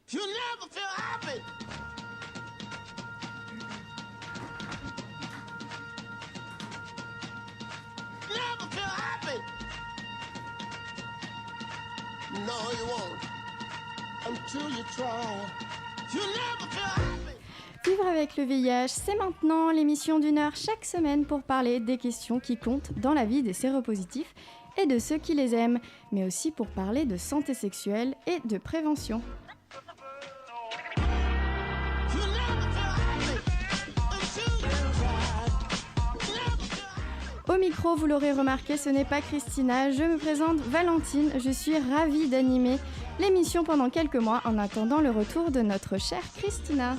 You never feel happy. Never feel happy. No, you won't. Until you try. You never feel happy. Vivre avec le VIH, c'est maintenant l'émission d'une heure chaque semaine pour parler des questions qui comptent dans la vie des séropositifs et de ceux qui les aiment, mais aussi pour parler de santé sexuelle et de prévention. Au micro, vous l'aurez remarqué, ce n'est pas Christina, je me présente Valentine, je suis ravie d'animer l'émission pendant quelques mois en attendant le retour de notre chère Christina.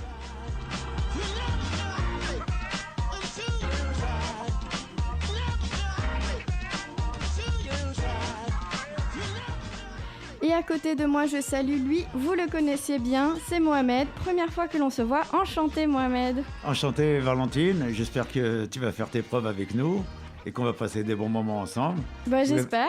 Et à côté de moi, je salue lui, vous le connaissez bien, c'est Mohamed. Première fois que l'on se voit, enchanté Mohamed. Enchanté Valentine, j'espère que tu vas faire tes preuves avec nous et qu'on va passer des bons moments ensemble. Bah j'espère.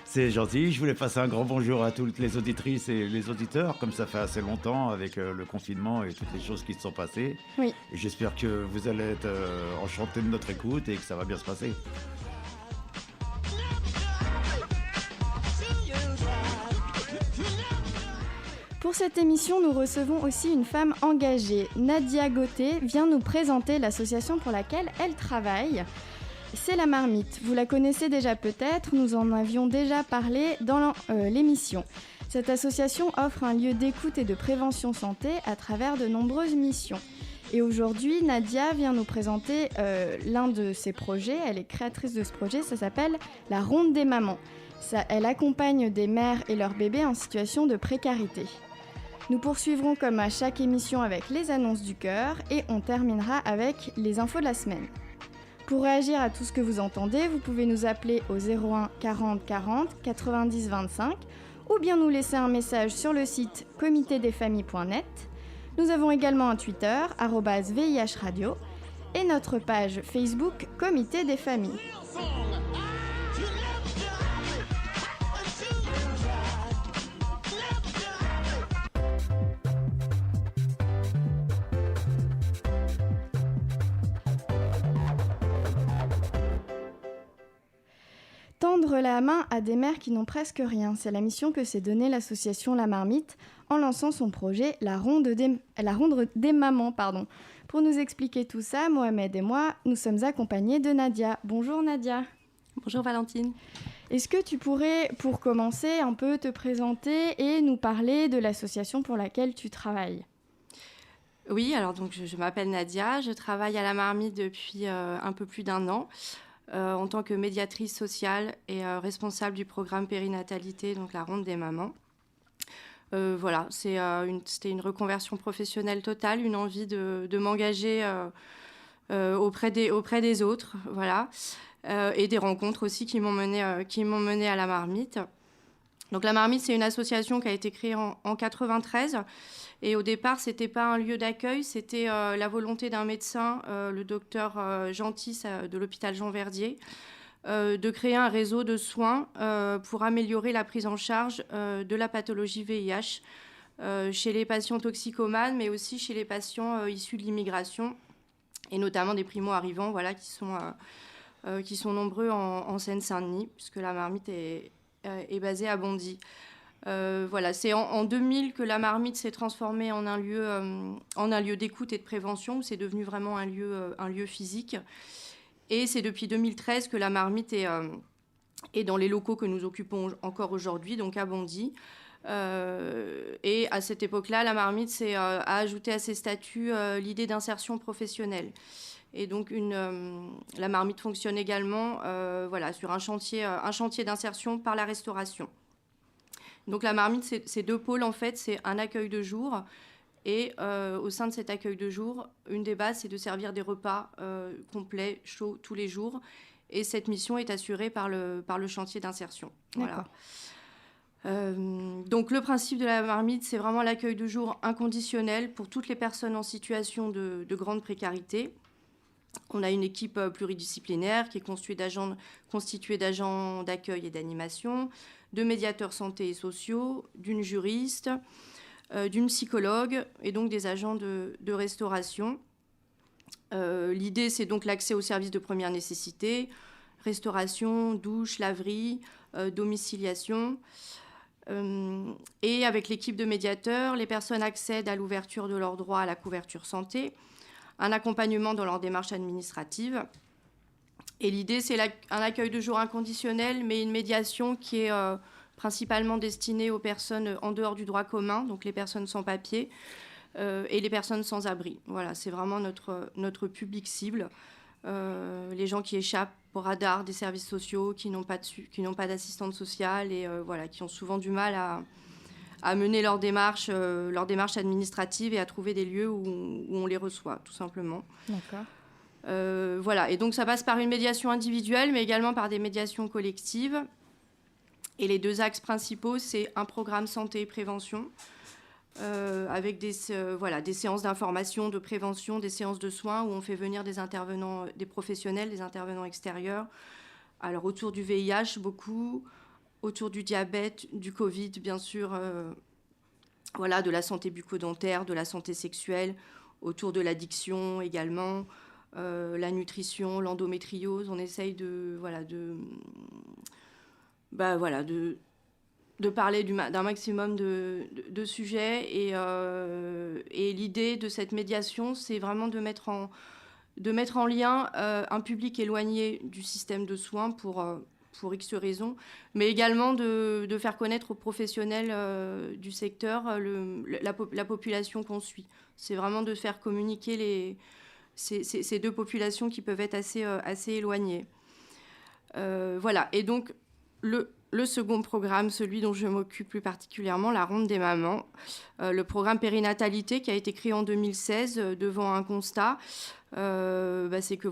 C'est gentil, je voulais passer un grand bonjour à toutes les auditrices et les auditeurs, comme ça fait assez longtemps avec le confinement et toutes les choses qui se sont passées. Oui. Et j'espère que vous allez être enchantés de notre écoute et que ça va bien se passer. Pour cette émission, nous recevons aussi une femme engagée. Nadia Gauthier vient nous présenter l'association pour laquelle elle travaille. C'est La Marmite. Vous la connaissez déjà peut-être, nous en avions déjà parlé dans l'émission. Cette association offre un lieu d'écoute et de prévention santé à travers de nombreuses missions. Et aujourd'hui, Nadia vient nous présenter l'un de ses projets. Elle est créatrice de ce projet, ça s'appelle la Ronde des mamans. Elle accompagne des mères et leurs bébés en situation de précarité. Nous poursuivrons comme à chaque émission avec les annonces du cœur et on terminera avec les infos de la semaine. Pour réagir à tout ce que vous entendez, vous pouvez nous appeler au 01 40 40 90 25 ou bien nous laisser un message sur le site comitédesfamilles.net. Nous avons également un Twitter, @VIH Radio, et notre page Facebook Comité des familles. Tendre la main à des mères qui n'ont presque rien, c'est la mission que s'est donnée l'association La Marmite en lançant son projet La Ronde des mamans. Pour nous expliquer tout ça, Mohamed et moi, nous sommes accompagnés de Nadia. Bonjour Nadia. Bonjour Valentine. Est-ce que tu pourrais, pour commencer, un peu te présenter et nous parler de l'association pour laquelle tu travailles ? Oui, alors donc je m'appelle Nadia, je travaille à La Marmite depuis un peu plus d'1 an. En tant que médiatrice sociale et responsable du programme périnatalité, donc la Ronde des mamans. Voilà, c'était une reconversion professionnelle totale, une envie de m'engager auprès des autres, voilà, et des rencontres aussi qui m'ont menée à la Marmite. Donc la Marmite, c'est une association qui a été créée en 93. Et au départ, c'était pas un lieu d'accueil, c'était la volonté d'un médecin, le docteur Gentis de l'hôpital Jean Verdier, de créer un réseau de soins pour améliorer la prise en charge de la pathologie VIH chez les patients toxicomanes, mais aussi chez les patients issus de l'immigration, et notamment des primo-arrivants, voilà, qui sont nombreux en Seine-Saint-Denis, puisque la Marmite est basée à Bondy. Voilà, c'est en 2000 que la Marmite s'est transformée en un lieu d'écoute et de prévention, où c'est devenu vraiment un lieu physique. Et c'est depuis 2013 que la Marmite est dans les locaux que nous occupons encore aujourd'hui, donc à Bondy. Et à cette époque-là, la Marmite a ajouté à ses statuts l'idée d'insertion professionnelle. Et donc la Marmite fonctionne également voilà, sur un chantier d'insertion par la restauration. Donc la Marmite, c'est 2 pôles en fait, c'est un accueil de jour et au sein de cet accueil de jour, une des bases c'est de servir des repas complets, chauds tous les jours, et cette mission est assurée par le chantier d'insertion. Voilà. Donc le principe de la Marmite, c'est vraiment l'accueil de jour inconditionnel pour toutes les personnes en situation de grande précarité. On a une équipe pluridisciplinaire qui est constituée d'agents d'accueil et d'animation, de médiateurs santé et sociaux, d'une juriste, d'une psychologue et donc des agents de restauration. L'idée, c'est donc l'accès aux services de première nécessité, restauration, douche, laverie, domiciliation. Et avec l'équipe de médiateurs, les personnes accèdent à l'ouverture de leurs droits à la couverture santé, un accompagnement dans leur démarche administrative. Et l'idée, c'est un accueil de jour inconditionnel, mais une médiation qui est principalement destinée aux personnes en dehors du droit commun, donc les personnes sans papier et les personnes sans abri. Voilà, c'est vraiment notre public cible. Les gens qui échappent au radar des services sociaux, qui n'ont pas d'assistante sociale et voilà, qui ont souvent du mal à mener leur démarche administrative et à trouver des lieux où on les reçoit, tout simplement. D'accord. Voilà, et donc ça passe par une médiation individuelle, mais également par des médiations collectives. Et les 2 axes principaux, c'est un programme santé et prévention, avec des séances d'information, de prévention, des séances de soins où on fait venir des intervenants, des professionnels, des intervenants extérieurs. Alors autour du VIH, beaucoup, autour du diabète, du Covid, bien sûr, de la santé bucco-dentaire, de la santé sexuelle, autour de l'addiction également, la nutrition, l'endométriose. On essaye de parler d'un maximum de sujets. Et l'idée de cette médiation, c'est vraiment de mettre en lien un public éloigné du système de soins pour X raisons, mais également de faire connaître aux professionnels du secteur la population qu'on suit. C'est vraiment de faire communiquer ces 2 populations qui peuvent être assez éloignées. Et donc, le second programme, celui dont je m'occupe plus particulièrement, la Ronde des mamans, le programme périnatalité qui a été créé en 2016 devant un constat, c'est que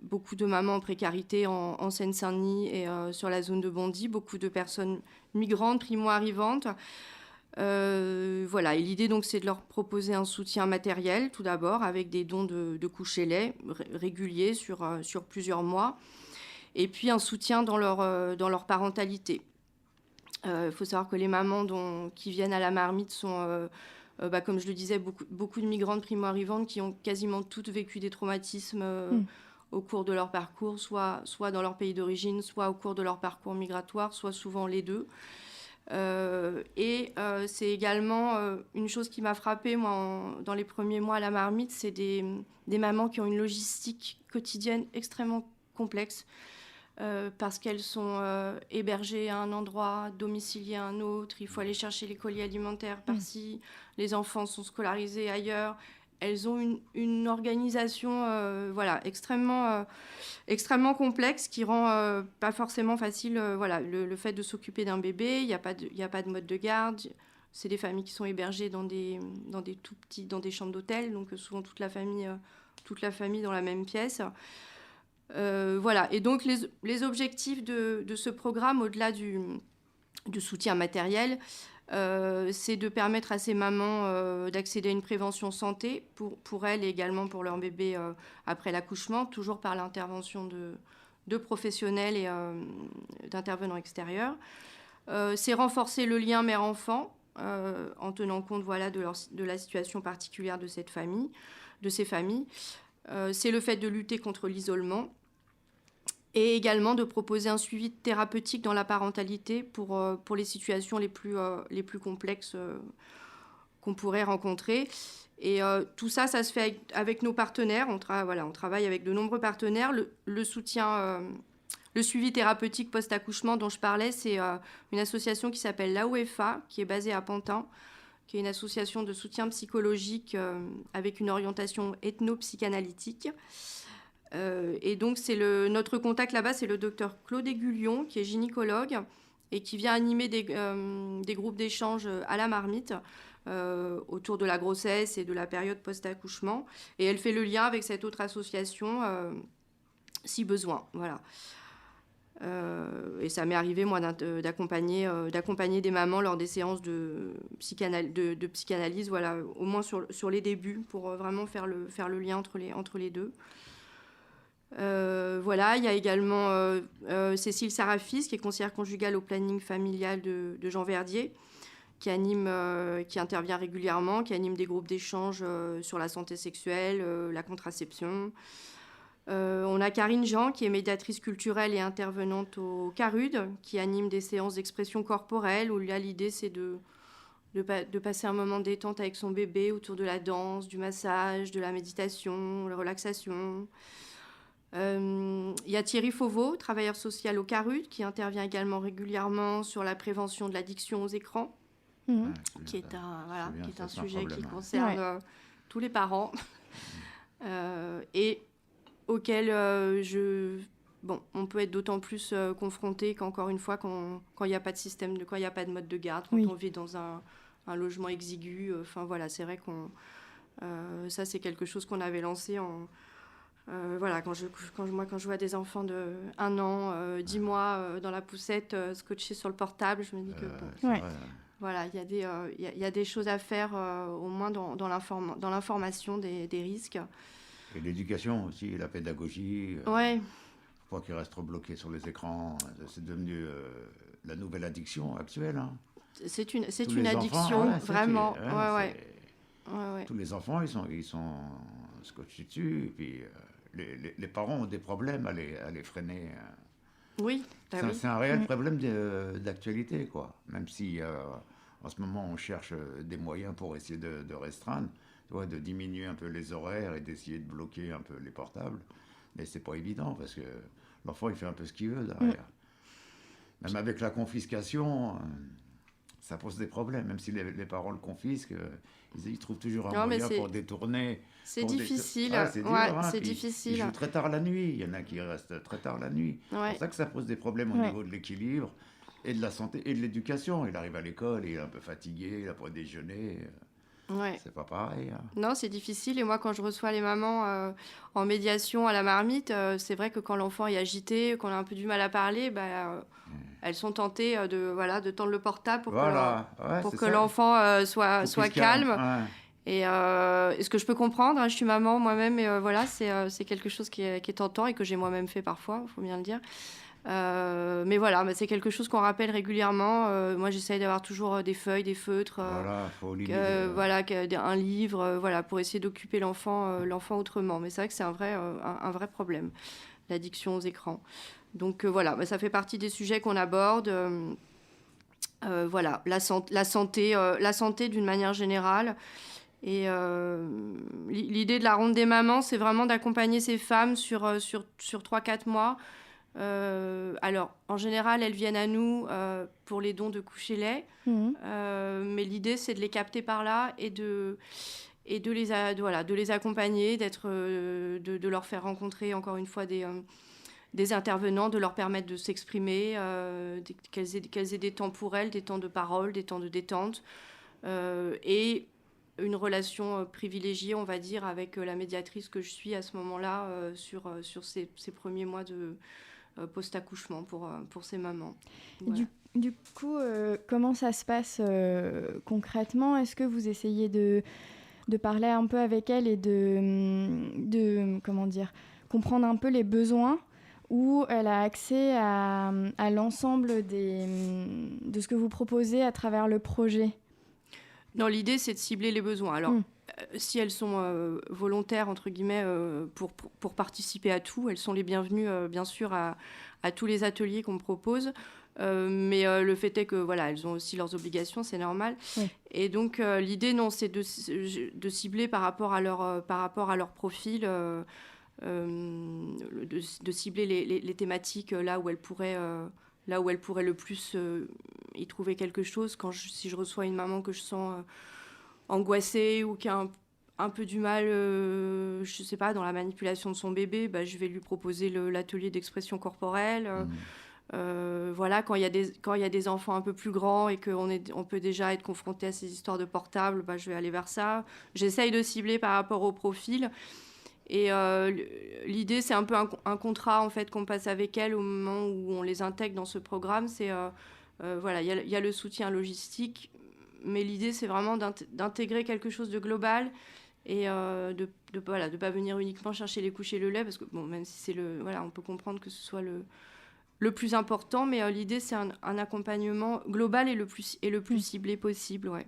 beaucoup de mamans en précarité en Seine-Saint-Denis et sur la zone de Bondy, beaucoup de personnes migrantes, primo-arrivantes. Et l'idée donc c'est de leur proposer un soutien matériel tout d'abord avec des dons de coucher-lait réguliers sur plusieurs mois. Et puis un soutien dans leur parentalité. Il faut savoir que les mamans qui viennent à la marmite sont, comme je le disais, beaucoup de migrantes primo-arrivantes qui ont quasiment toutes vécu des traumatismes au cours de leur parcours, soit dans leur pays d'origine, soit au cours de leur parcours migratoire, soit souvent les 2. C'est également une chose qui m'a frappée, moi, dans les premiers mois à la marmite, c'est des mamans qui ont une logistique quotidienne extrêmement complexe. Parce qu'elles sont hébergées à un endroit, domiciliées à un autre, il faut aller chercher les colis alimentaires par-ci, les enfants sont scolarisés ailleurs. Elles ont une organisation extrêmement complexe qui rend pas forcément facile le fait de s'occuper d'un bébé. Il n'y a pas de mode de garde. C'est des familles qui sont hébergées dans des chambres d'hôtel, donc souvent toute la famille dans la même pièce. Et donc les objectifs de ce programme, au-delà du soutien matériel, c'est de permettre à ces mamans d'accéder à une prévention santé pour elles et également pour leur bébé après l'accouchement, toujours par l'intervention de professionnels et d'intervenants extérieurs. C'est renforcer le lien mère-enfant en tenant compte de la situation particulière de ces familles. C'est le fait de lutter contre l'isolement et également de proposer un suivi thérapeutique dans la parentalité pour les situations les plus complexes qu'on pourrait rencontrer. Et tout ça se fait avec nos partenaires. On travaille avec de nombreux partenaires. Le soutien, le suivi thérapeutique post-accouchement dont je parlais, c'est une association qui s'appelle l'AOFA, qui est basée à Pantin, qui est une association de soutien psychologique avec une orientation ethno-psychanalytique. Et donc, notre contact là-bas, c'est le docteur Claude Aiguillon, qui est gynécologue et qui vient animer des groupes d'échange à la marmite autour de la grossesse et de la période post-accouchement. Et elle fait le lien avec cette autre association si besoin. Voilà. Et ça m'est arrivé, moi, d'accompagner des mamans lors des séances de psychanalyse, au moins sur les débuts, pour vraiment faire le lien entre les 2. Il y a également Cécile Sarafis, qui est conseillère conjugale au planning familial de Jean Verdier, qui intervient régulièrement, qui anime des groupes d'échange sur la santé sexuelle, la contraception. On a Karine Jean, qui est médiatrice culturelle et intervenante au CARUD, qui anime des séances d'expression corporelle, où là, l'idée, c'est de passer un moment de détente avec son bébé autour de la danse, du massage, de la méditation, la relaxation. Il y a Thierry Fauveau, travailleur social au CARUD, qui intervient également régulièrement sur la prévention de l'addiction aux écrans, qui est un sujet qui concerne tous les parents et auquel on peut être d'autant plus confronté qu'encore une fois, quand il n'y a pas de système, quand il n'y a pas de mode de garde, quand on vit dans un logement exigu. C'est vrai ça, c'est quelque chose qu'on avait lancé quand je vois des enfants de 1 an, 10 mois dans la poussette, scotchés sur le portable, je me dis que il y a des choses à faire, au moins dans l'information des risques. Et l'éducation aussi, la pédagogie. Ouais. Faut pas qu'ils restent trop bloqués sur les écrans. C'est devenu la nouvelle addiction actuelle. Hein. C'est une addiction, vraiment. Tous les enfants, ils sont scotchés dessus. Et puis les parents ont des problèmes à les freiner. Oui. C'est un réel problème d'actualité, quoi. Même si en ce moment on cherche des moyens pour essayer de restreindre, de diminuer un peu les horaires et d'essayer de bloquer un peu les portables. Mais c'est pas évident parce que l'enfant il fait un peu ce qu'il veut derrière. Même avec la confiscation, ça pose des problèmes. Même si les parents le confisquent, ils trouvent toujours un moyen pour détourner. C'est difficile. C'est difficile. Ils jouent très tard la nuit. Il y en a qui restent très tard la nuit. C'est pour ça que ça pose des problèmes au niveau de l'équilibre et de la santé et de l'éducation. Il arrive à l'école, il est un peu fatigué, il n'a pas déjeuné. C'est pas pareil. Hein. Non, c'est difficile. Et moi, quand je reçois les mamans en médiation à la marmite, c'est vrai que quand l'enfant est agité, qu'on a un peu du mal à parler, elles sont tentées de tendre le portable pour que l'enfant soit calme. Et ce que je peux comprendre, je suis maman moi-même, et c'est quelque chose qui est tentant et que j'ai moi-même fait parfois, il faut bien le dire. Mais c'est quelque chose qu'on rappelle régulièrement. Moi, j'essaye d'avoir toujours des feuilles, des feutres, un livre, pour essayer d'occuper l'enfant autrement. Mais c'est vrai que c'est un vrai problème, l'addiction aux écrans. Donc ça fait partie des sujets qu'on aborde. La santé d'une manière générale. Et l'idée de la ronde des mamans, c'est vraiment d'accompagner ces femmes sur 3-4 mois. Alors, en général, elles viennent à nous pour les dons de coucher-lait. Mais l'idée, c'est de les capter par là et de les accompagner, de leur faire rencontrer, encore une fois, des intervenants, de leur permettre de s'exprimer, qu'elles aient des temps pour elles, des temps de parole, des temps de détente. Et une relation privilégiée, on va dire, avec la médiatrice que je suis à ce moment-là sur ces premiers mois de post-accouchement pour ces mamans. Voilà. Du coup, comment ça se passe concrètement ? Est-ce que vous essayez de parler un peu avec elles et de comprendre un peu les besoins, ou elle a accès à l'ensemble de ce que vous proposez à travers le projet ? Non, l'idée, c'est de cibler les besoins. Alors, si elles sont volontaires, entre guillemets, pour participer à tout, elles sont les bienvenues, bien sûr, à tous les ateliers qu'on propose. Mais le fait est que, elles ont aussi leurs obligations, c'est normal. Oui. Et donc, l'idée, c'est de cibler par rapport à leur profil, de cibler les thématiques là où elles pourraient le plus y trouver quelque chose. Si je reçois une maman que je sens angoissée ou qui a un peu du mal, je sais pas, dans la manipulation de son bébé, je vais lui proposer l'atelier d'expression corporelle. Quand il y a des enfants un peu plus grands et qu'on peut déjà être confronté à ces histoires de portable, je vais aller vers ça. J'essaye de cibler par rapport au profil. Et l'idée, c'est un peu un contrat en fait qu'on passe avec elles au moment où on les intègre dans ce programme. C'est il y a le soutien logistique, mais l'idée, c'est vraiment d'intégrer quelque chose de global et de pas venir uniquement chercher les couches et le lait, parce que même si c'est on peut comprendre que ce soit le plus important, mais l'idée, c'est un accompagnement global et le plus ciblé possible, ouais.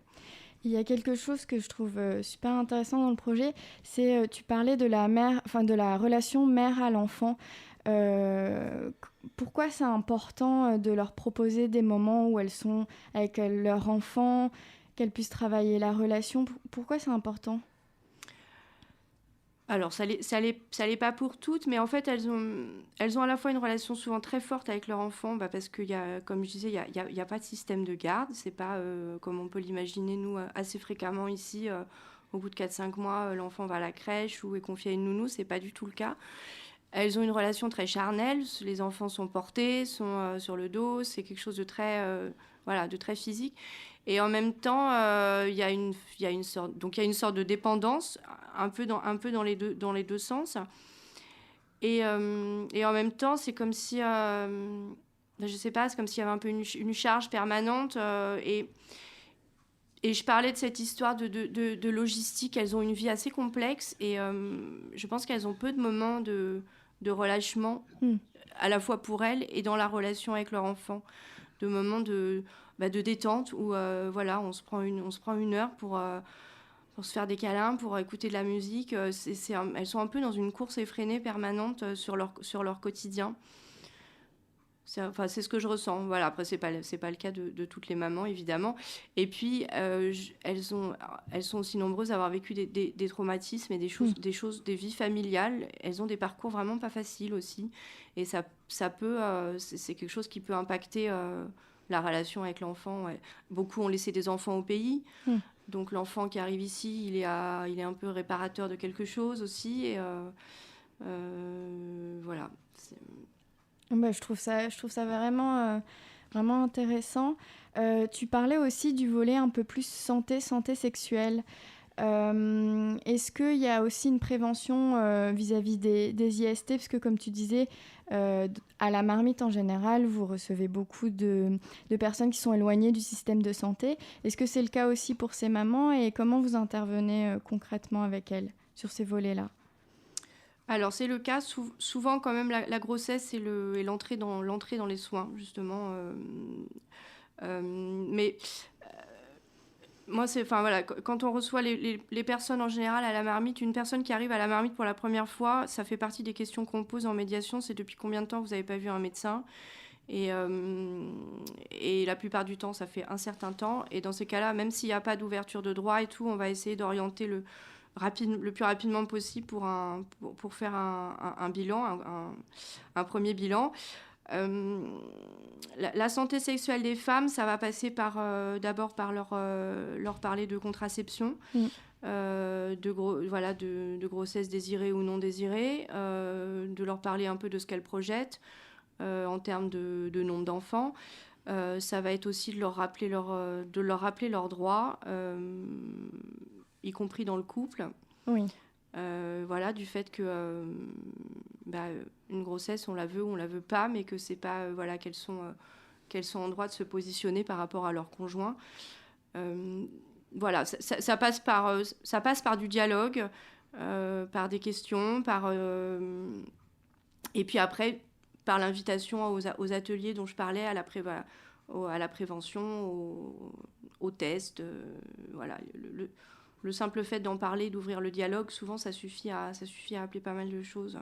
Il y a quelque chose que je trouve super intéressant dans le projet, c'est tu parlais de la relation mère à l'enfant. Pourquoi c'est important de leur proposer des moments où elles sont avec leur enfant, qu'elles puissent travailler la relation? Pourquoi c'est important? Alors, ça l'est pas pour toutes, mais en fait, elles ont à la fois une relation souvent très forte avec leur enfant, parce qu'il y a, comme je disais, il y a pas de système de garde. C'est pas comme on peut l'imaginer, nous, assez fréquemment ici. Au bout de 4-5 mois, l'enfant va à la crèche ou est confié à une nounou. C'est pas du tout le cas. Elles ont une relation très charnelle. Les enfants sont portés, sont sur le dos. C'est quelque chose de très, de très physique. Et en même temps, il y a une sorte de dépendance, un peu dans les deux sens. Et en même temps, c'est comme si, je sais pas, c'est comme s'il y avait un peu une charge permanente. Et je parlais de cette histoire de logistique. Elles ont une vie assez complexe et je pense qu'elles ont peu de moments de relâchement, à la fois pour elles et dans la relation avec leur enfant, de moments de détente où on se prend une heure pour se faire des câlins, pour écouter de la musique. Elles sont un peu dans une course effrénée permanente sur leur quotidien. C'est ce que je ressens. Voilà. Après, c'est pas le cas de toutes les mamans, évidemment. Et puis, elles sont aussi nombreuses à avoir vécu des traumatismes et des vies familiales. Elles ont des parcours vraiment pas faciles aussi. Et ça peut, c'est quelque chose qui peut impacter la relation avec l'enfant. Ouais. Beaucoup ont laissé des enfants au pays. Donc, l'enfant qui arrive ici, il est un peu réparateur de quelque chose aussi. Et voilà. Je trouve ça vraiment, vraiment intéressant. Tu parlais aussi du volet un peu plus santé sexuelle. Est-ce qu'il y a aussi une prévention vis-à-vis des IST? Parce que comme tu disais, à la Marmite en général, vous recevez beaucoup de personnes qui sont éloignées du système de santé. Est-ce que c'est le cas aussi pour ces mamans et comment vous intervenez concrètement avec elles sur ces volets-là? Alors, c'est le cas. Souvent, quand même, la grossesse et l'entrée dans les soins, justement. Mais moi, quand on reçoit les personnes en général à la Marmite, une personne qui arrive à la Marmite pour la première fois, ça fait partie des questions qu'on pose en médiation. C'est depuis combien de temps vous n'avez pas vu un médecin ? Et la plupart du temps, ça fait un certain temps. Et dans ces cas-là, même s'il n'y a pas d'ouverture de droit et tout, on va essayer d'orienter le plus rapidement possible pour faire un bilan, un premier bilan. La santé sexuelle des femmes, ça va passer d'abord par leur parler de contraception, de grossesse désirée ou non désirée, de leur parler un peu de ce qu'elles projettent en termes de nombre d'enfants. Ça va être aussi de leur rappeler leurs droits, y compris dans le couple. Oui. Du fait que une grossesse, on la veut ou on la veut pas, mais que c'est pas qu'elles sont en droit de se positionner par rapport à leur conjoint. Ça passe par du dialogue, par des questions, et puis après par l'invitation aux ateliers dont je parlais, à la prévention, aux tests, le simple fait d'en parler, d'ouvrir le dialogue, souvent ça suffit à appeler pas mal de choses.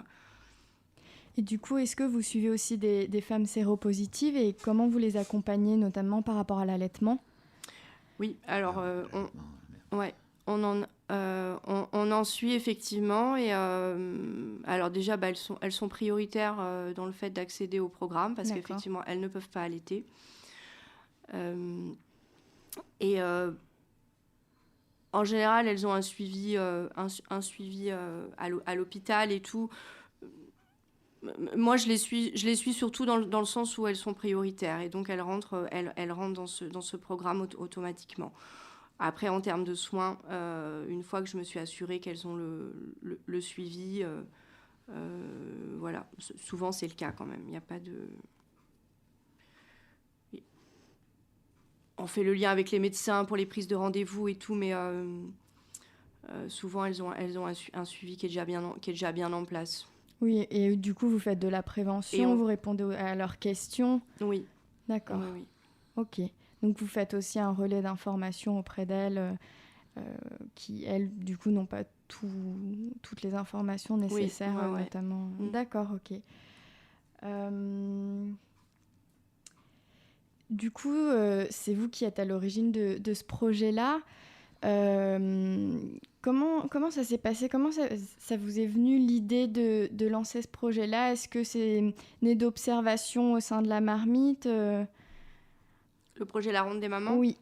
Et du coup, est-ce que vous suivez aussi des femmes séropositives et comment vous les accompagnez, notamment par rapport à l'allaitement ? Oui, alors on en suit effectivement. Et alors déjà, elles sont prioritaires dans le fait d'accéder au programme parce qu'effectivement, elles ne peuvent pas allaiter. En général, elles ont un suivi à l'hôpital et tout. Moi, je les suis surtout dans le sens où elles sont prioritaires et donc elles rentrent dans ce programme automatiquement. Après, en termes de soins, une fois que je me suis assurée qu'elles ont le suivi, souvent c'est le cas quand même. Il n'y a pas de... On fait le lien avec les médecins pour les prises de rendez-vous et tout, mais souvent elles ont un suivi qui est déjà bien en place. Oui, et du coup, vous faites de la prévention, vous répondez à leurs questions. Oui. D'accord. Oui. Ok. Donc, vous faites aussi un relais d'information auprès d'elles qui, elles, du coup, n'ont pas toutes les informations nécessaires, ouais. notamment. D'accord, ok. Du coup, c'est vous qui êtes à l'origine de ce projet-là. Comment ça s'est passé? Comment ça vous est venu l'idée de lancer ce projet-là? Est-ce que c'est né d'observations au sein de la marmite? Le projet La Ronde des Mamans? Oui.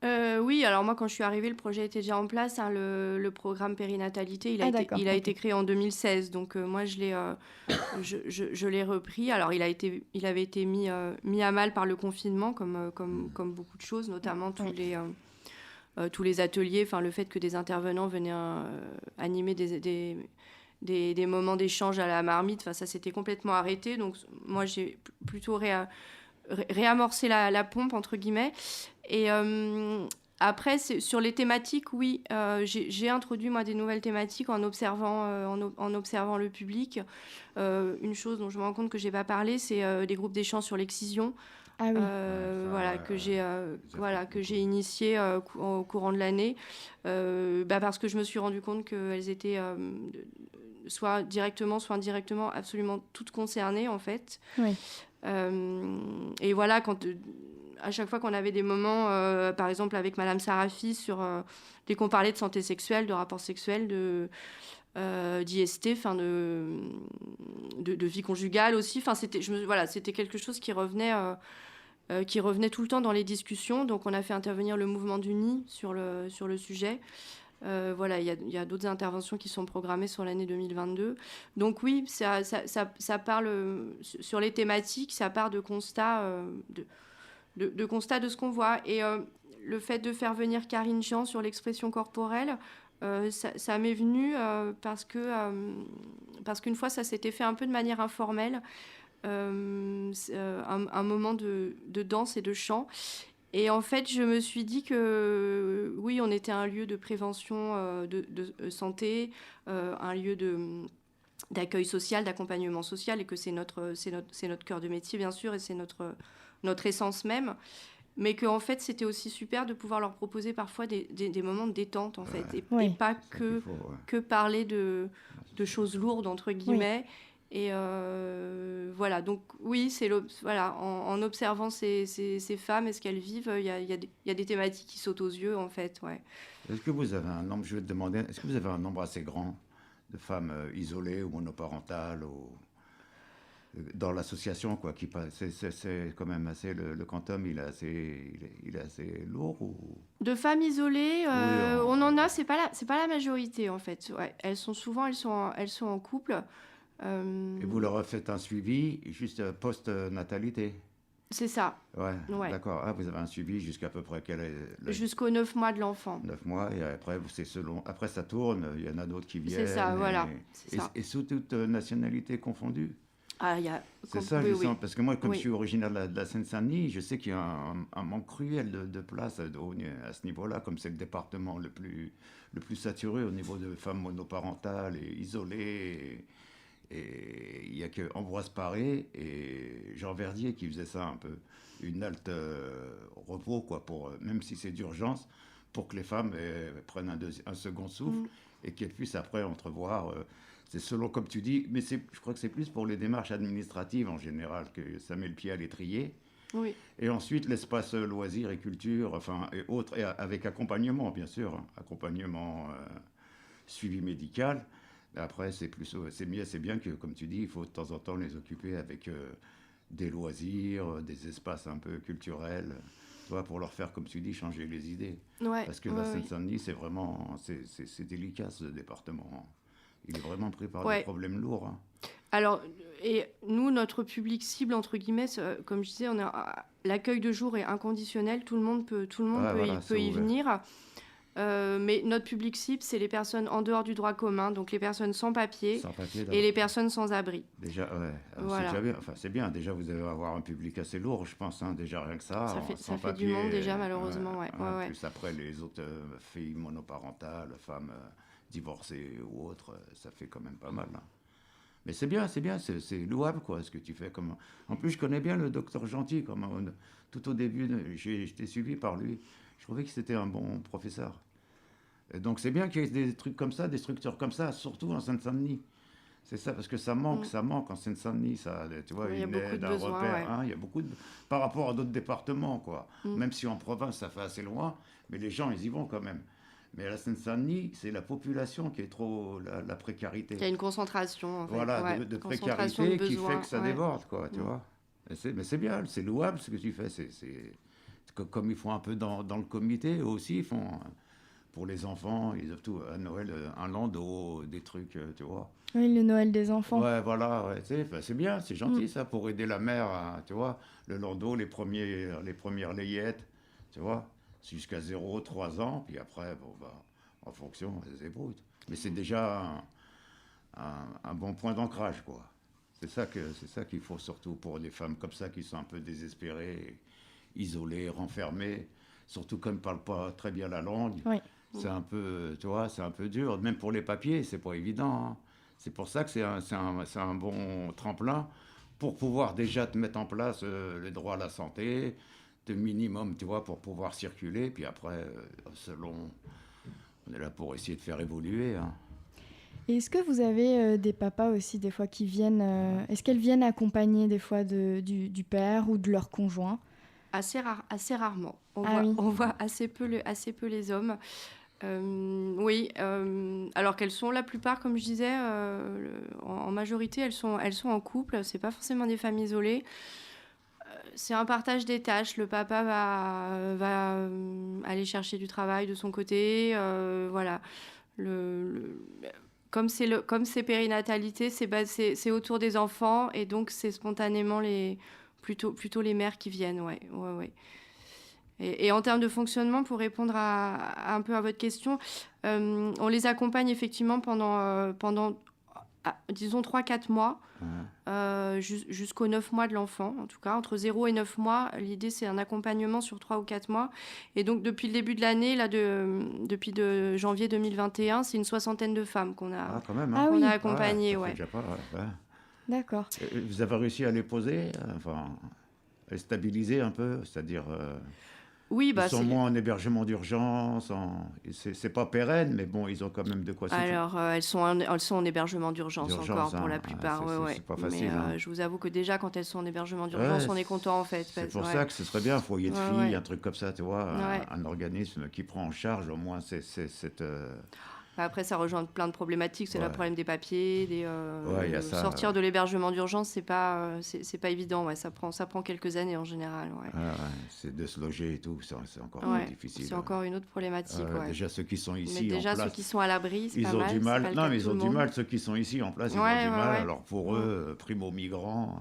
Oui, alors moi, quand je suis arrivée, le projet était déjà en place. Hein, le programme périnatalité, il a été créé en 2016. Donc, moi, je l'ai repris. Alors, il avait été mis à mal par le confinement, comme beaucoup de choses, notamment tous les ateliers, le fait que des intervenants venaient animer des moments d'échange à la marmite. Ça s'était complètement arrêté. Donc, moi, j'ai plutôt réamorcer la pompe, entre guillemets. Et après, sur les thématiques, oui, j'ai introduit, moi, des nouvelles thématiques en observant le public. Une chose dont je me rends compte que je n'ai pas parlé, c'est des groupes d'échange sur l'excision. Ah oui. Que j'ai initié au courant de l'année, parce que je me suis rendu compte qu'elles étaient soit directement, soit indirectement, absolument toutes concernées, en fait. Oui. Et voilà, à chaque fois qu'on avait des moments, par exemple avec Madame Sarafi, dès qu'on parlait de santé sexuelle, de rapports sexuels, d'IST, de vie conjugale aussi, c'était quelque chose qui revenait tout le temps dans les discussions. Donc on a fait intervenir le mouvement du nid sur le sujet. Il y a d'autres interventions qui sont programmées sur l'année 2022. Donc oui, ça parle sur les thématiques, ça part de constats de constat de ce qu'on voit. Et le fait de faire venir Karine Jean sur l'expression corporelle, ça m'est venu parce qu'une fois, ça s'était fait un peu de manière informelle, un moment de danse et de chant. Et en fait, je me suis dit que oui, on était un lieu de prévention de santé, un lieu d'accueil social, d'accompagnement social, et que c'est notre cœur de métier, bien sûr, et c'est notre essence même. Mais qu'en fait, c'était aussi super de pouvoir leur proposer parfois des moments de détente, en fait, et pas que parler de choses lourdes, entre guillemets. Oui. Et voilà, donc oui, en observant ces femmes et ce qu'elles vivent, il y a des thématiques qui sautent aux yeux, en fait. Ouais. Est-ce que vous avez un nombre, je vais te demander, est-ce que vous avez un nombre assez grand de femmes isolées ou monoparentales dans l'association, quoi, c'est quand même assez, le quantum, il est assez lourd De femmes isolées, oui, on en a, c'est pas la majorité, en fait. Ouais. Elles sont en couple. Et vous leur faites un suivi juste post-natalité? C'est ça. Ouais. D'accord. Ah, vous avez un suivi jusqu'à peu près jusqu'aux 9 mois de l'enfant. 9 mois, et après, après ça tourne, il y en a d'autres qui viennent. C'est ça, voilà. Et sous toute nationalité confondue? Ah, il y a... C'est ça, je sens, parce que moi, comme je suis originaire de la Seine-Saint-Denis, je sais qu'il y a un manque cruel de place à ce niveau-là, comme c'est le département le plus saturé au niveau de femmes monoparentales et isolées. Et il n'y a que Ambroise Paré et Jean Verdier qui faisaient ça un peu, une halte repos, quoi, même si c'est d'urgence, pour que les femmes prennent un second souffle et qu'elles puissent après entrevoir. C'est selon, comme tu dis, mais je crois que c'est plus pour les démarches administratives en général que ça met le pied à l'étrier. Oui. Et ensuite, l'espace loisirs et culture, et autres, et avec accompagnement, bien sûr, accompagnement suivi médical. Après, c'est bien que, comme tu dis, il faut de temps en temps les occuper avec des loisirs, des espaces un peu culturels, pour leur faire, comme tu dis, changer les idées. Ouais, parce que la Seine-Saint-Denis, c'est vraiment, c'est délicat, ce département. Il est vraiment pris par des problèmes lourds. Hein. Alors, et nous, notre public cible, entre guillemets, comme je disais, l'accueil de jour est inconditionnel, tout le monde peut y venir. Mais notre public cible, c'est les personnes en dehors du droit commun, donc les personnes sans papier et les personnes sans abri. Déjà, voilà. C'est bien. Déjà, vous allez avoir un public assez lourd, je pense. Hein, déjà, rien que ça. Ça fait du monde, déjà, malheureusement. Plus après, les autres filles monoparentales, femmes divorcés ou autres, ça fait quand même pas mal. Hein. Mais c'est bien, c'est louable, quoi, ce que tu fais. En plus, je connais bien le docteur Gentil. Tout au début, j'étais suivi par lui. Je trouvais que c'était un bon professeur. Et donc, c'est bien qu'il y ait des trucs comme ça, des structures comme ça, surtout en Seine-Saint-Denis. C'est ça, parce que ça manque en Seine-Saint-Denis, ça, tu vois, Oui, une aide, un besoins, repère. ouais. Hein, il y a beaucoup par rapport à d'autres départements, quoi. Même si en province, ça fait assez loin, mais les gens, ils y vont quand même. Mais à la Seine-Saint-Denis, c'est la population qui est trop la précarité. Il y a une concentration, en fait. Voilà, Ouais. de Concentration précarité de qui besoins, fait que ça ouais. déborde, quoi, tu vois. Mais c'est bien, c'est louable ce que tu fais. Comme ils font un peu dans le comité, eux aussi, ils font pour les enfants, ils offrent tout à Noël, un landau, des trucs, tu vois. Oui, le Noël des enfants. Ouais, voilà, ouais, c'est bien, c'est gentil ça, pour aider la mère, tu vois, le landau, les premières layettes, tu vois, jusqu'à 0-3 ans, puis après, bon, bah, en fonction, elles se débrouillent. Mais c'est déjà un bon point d'ancrage, quoi. C'est ça qu'il faut surtout pour des femmes comme ça qui sont un peu désespérées, isolées, renfermées, surtout quand elles ne parlent pas très bien la langue. Oui. C'est un peu, tu vois, c'est un peu dur. Même pour les papiers, c'est pas évident. Hein. C'est pour ça que c'est un bon tremplin pour pouvoir déjà te mettre en place les droits à la santé, de minimum, tu vois, pour pouvoir circuler. Puis après, on est là pour essayer de faire évoluer. Hein. Et est-ce que vous avez des papas aussi, des fois, qui viennent... est-ce qu'elles viennent accompagner, des fois, du père ou de leur conjoint ? Assez rarement. Oui. On voit assez peu les hommes. Oui, alors qu'elles sont la plupart, comme je disais, en majorité, elles sont en couple. C'est pas forcément des familles isolées. C'est un partage des tâches. Le papa va aller chercher du travail de son côté. Voilà. Comme c'est périnatalité, c'est autour des enfants et donc c'est spontanément plutôt les mères qui viennent. Ouais. Et en termes de fonctionnement, pour répondre un peu à votre question, on les accompagne effectivement pendant disons 3-4 mois, jusqu'aux 9 mois de l'enfant, en tout cas, entre 0 et 9 mois. L'idée, c'est un accompagnement sur 3 ou 4 mois. Et donc, depuis le début de l'année, depuis janvier 2021, c'est une 60aine de femmes qu'on a, quand même, hein. qu'on a accompagnées. Ça fait déjà pas, ouais. D'accord. Vous avez réussi à les poser, à les stabiliser un peu, c'est-à-dire... Oui, ils sont moins en hébergement d'urgence, c'est pas pérenne, mais bon, ils ont quand même de quoi suffire. Alors, elles sont en hébergement d'urgence encore pour la plupart. C'est pas facile. Mais je vous avoue que déjà, quand elles sont en hébergement d'urgence, on est content en fait. C'est pour ça que ce serait bien un foyer de filles, un truc comme ça, tu vois, un organisme qui prend en charge au moins cette... Après, ça rejoint plein de problématiques. C'est le problème des papiers, sortir de l'hébergement d'urgence, c'est pas évident. Ouais, ça prend quelques années en général. C'est de se loger et tout, c'est encore difficile. C'est encore une autre problématique. Déjà ceux qui sont ici, mais déjà ceux qui sont à l'abri, c'est pas mal. Ils ont du mal. Non, mais ils ont du mal. Ceux qui sont ici en place, ils ont du mal. Alors pour eux, primo-migrants,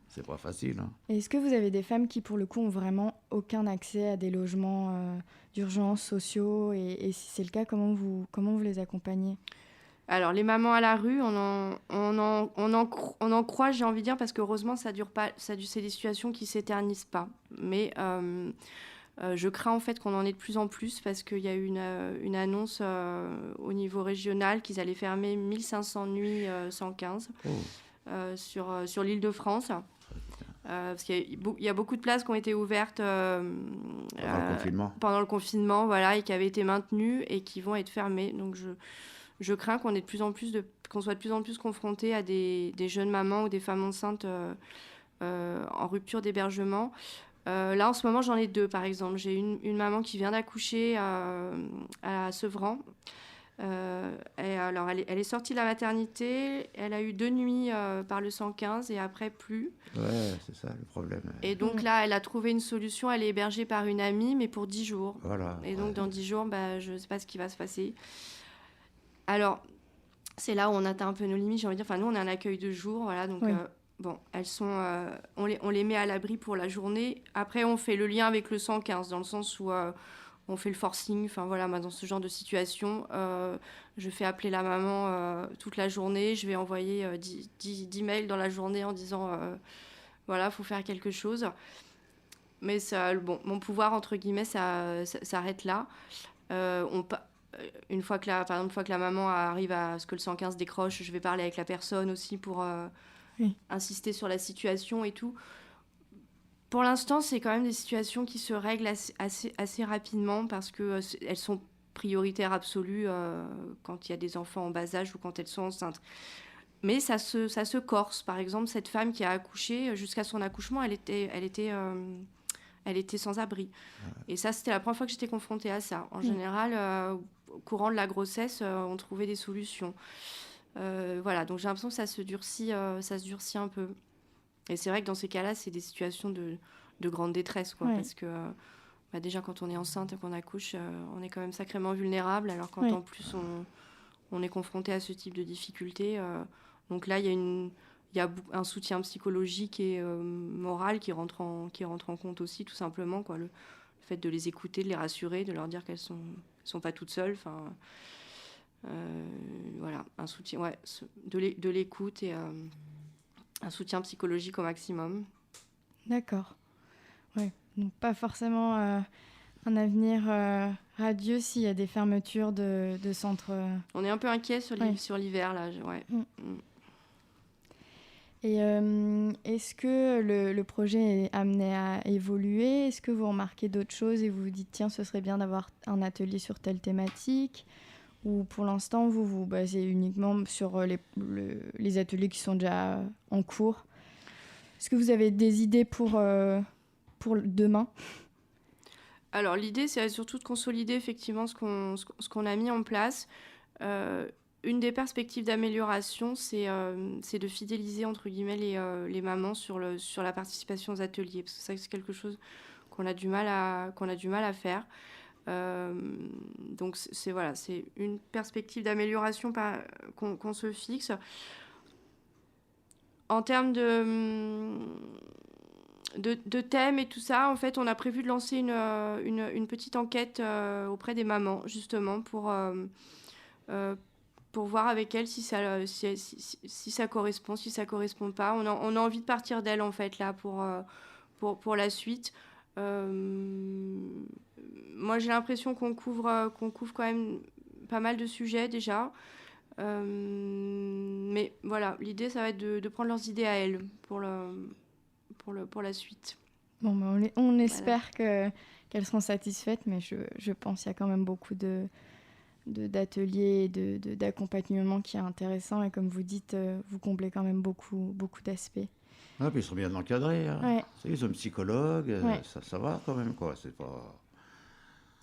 c'est pas facile. Hein. Est-ce que vous avez des femmes qui, pour le coup, ont vraiment aucun accès à des logements d'urgence sociaux et si c'est le cas, comment vous les accompagnez ? Alors, les mamans à la rue, on en croit, j'ai envie de dire, parce qu'heureusement, ça dure pas, c'est des situations qui s'éternisent pas. Mais je crains en fait qu'on en ait de plus en plus parce qu'il y a eu une annonce au niveau régional qu'ils allaient fermer 1500 nuits 115 sur l'Île-de-France. Parce qu'il y a beaucoup de places qui ont été ouvertes pendant le confinement, voilà, et qui avaient été maintenues et qui vont être fermées. Donc je crains qu'on soit de plus en plus confrontés à des jeunes mamans ou des femmes enceintes en rupture d'hébergement. Là, en ce moment, j'en ai 2, par exemple. J'ai une maman qui vient d'accoucher à Sevran. Et alors, elle est sortie de la maternité, elle a eu 2 nuits par le 115 et après plus. Ouais, c'est ça le problème. Et donc là, elle a trouvé une solution, elle est hébergée par une amie, mais pour 10 jours. Voilà. Et donc, dans 10 jours, je ne sais pas ce qui va se passer. Alors, c'est là où on atteint un peu nos limites, j'ai envie de dire. Enfin, nous, on a un accueil de jour, voilà, donc... Bon, elles sont, on les met à l'abri pour la journée. Après, on fait le lien avec le 115, dans le sens où on fait le forcing. Enfin, voilà, moi, dans ce genre de situation, je fais appeler la maman toute la journée. Je vais envoyer 10 mails dans la journée en disant, voilà, il faut faire quelque chose. Mais ça, bon, mon pouvoir, entre guillemets, ça s'arrête là. une fois que la maman arrive à ce que le 115 décroche, je vais parler avec la personne aussi pour insister sur la situation et tout. Pour l'instant, c'est quand même des situations qui se règlent assez rapidement parce qu'elles sont prioritaires absolues quand il y a des enfants en bas âge ou quand elles sont enceintes. Mais ça se corse. Par exemple, cette femme qui a accouché, jusqu'à son accouchement, elle était sans abri. Et ça, c'était la première fois que j'étais confrontée à ça. En général, au courant de la grossesse, on trouvait des solutions. Voilà, donc j'ai l'impression que ça se durcit un peu. Et c'est vrai que dans ces cas-là, c'est des situations de grande détresse, quoi, parce que déjà, quand on est enceinte et qu'on accouche, on est quand même sacrément vulnérable, alors quand en plus on est confronté à ce type de difficultés. Donc là, il y a un soutien psychologique et moral qui rentre en compte aussi, tout simplement, quoi. Le fait de les écouter, de les rassurer, de leur dire qu'elles sont pas toutes seules. Voilà, un soutien, de l'écoute et un soutien psychologique au maximum. D'accord. Ouais. Donc pas forcément un avenir radieux s'il y a des fermetures de centres. On est un peu inquiet sur l'hiver là. Et est-ce que le projet est amené à évoluer ? Est-ce que vous remarquez d'autres choses et vous vous dites tiens, ce serait bien d'avoir un atelier sur telle thématique ? Ou pour l'instant, vous vous basez uniquement sur les ateliers qui sont déjà en cours ? Est-ce que vous avez des idées pour demain ? Alors, l'idée, c'est surtout de consolider effectivement ce qu'on a mis en place. Une des perspectives d'amélioration, c'est de fidéliser, entre guillemets, les mamans sur la participation aux ateliers. Parce que ça, c'est quelque chose qu'on a du mal à faire. Donc c'est une perspective d'amélioration qu'on se fixe. En termes de thèmes et tout ça, en fait, on a prévu de lancer une petite enquête auprès des mamans, justement, pour voir avec elles si ça correspond, si ça correspond pas. On a envie de partir d'elles, en fait, là, pour la suite. Moi, j'ai l'impression qu'on couvre quand même pas mal de sujets déjà. Mais voilà, l'idée, ça va être de prendre leurs idées à elles pour la suite. Bon, on espère qu'elles seront satisfaites, mais je pense qu'il y a quand même beaucoup d'ateliers et d'accompagnement qui est intéressant. Et comme vous dites, vous comblez quand même beaucoup d'aspects. Ah, puis ils sont bien encadrés. Hein. Ouais. Ils sont psychologues, ça va quand même, quoi. C'est pas...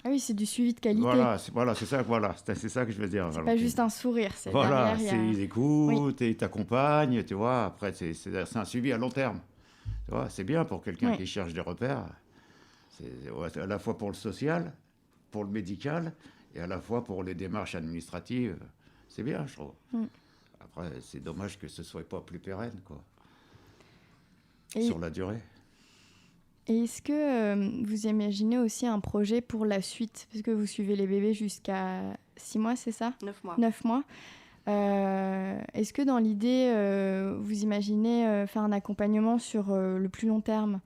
Ah oui, c'est du suivi de qualité. C'est ça que je veux dire. C'est pas juste un sourire, c'est voilà, derrière. Ils écoutent, et ils t'accompagnent, tu vois. Après, c'est un suivi à long terme. Tu vois, c'est bien pour quelqu'un qui cherche des repères. C'est à la fois pour le social, pour le médical, et à la fois pour les démarches administratives. C'est bien, je trouve. Après, c'est dommage que ce soit pas plus pérenne, quoi. Sur la durée. Et est-ce que vous imaginez aussi un projet pour la suite ? Parce que vous suivez les bébés jusqu'à 6 mois, c'est ça ? 9 mois. 9 mois. Est-ce que dans l'idée, vous imaginez faire un accompagnement sur le plus long terme ?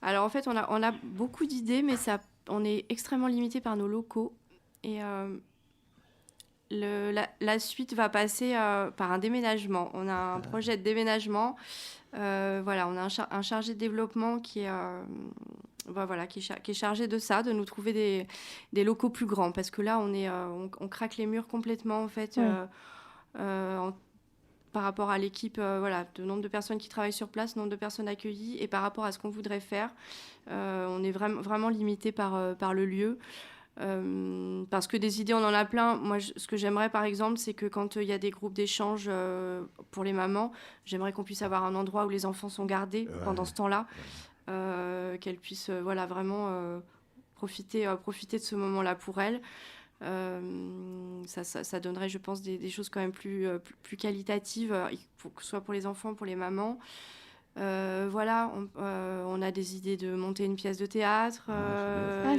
Alors en fait, on a beaucoup d'idées, mais on est extrêmement limité par nos locaux. Et la suite va passer par un déménagement. On a un projet de déménagement. On a un chargé de développement qui est chargé de ça, de nous trouver des locaux plus grands, parce que là on craque les murs complètement en fait, par rapport à l'équipe, de nombre de personnes qui travaillent sur place, nombre de personnes accueillies, et par rapport à ce qu'on voudrait faire, on est vraiment limité par le lieu. Parce que des idées, on en a plein. Moi, ce que j'aimerais, par exemple, c'est que quand il y a des groupes d'échange pour les mamans, j'aimerais qu'on puisse avoir un endroit où les enfants sont gardés pendant ce temps-là, qu'elles puissent vraiment profiter de ce moment-là pour elles. Ça donnerait, je pense, des choses quand même plus qualitatives, que ce soit pour les enfants, pour les mamans. On a des idées de monter une pièce de théâtre,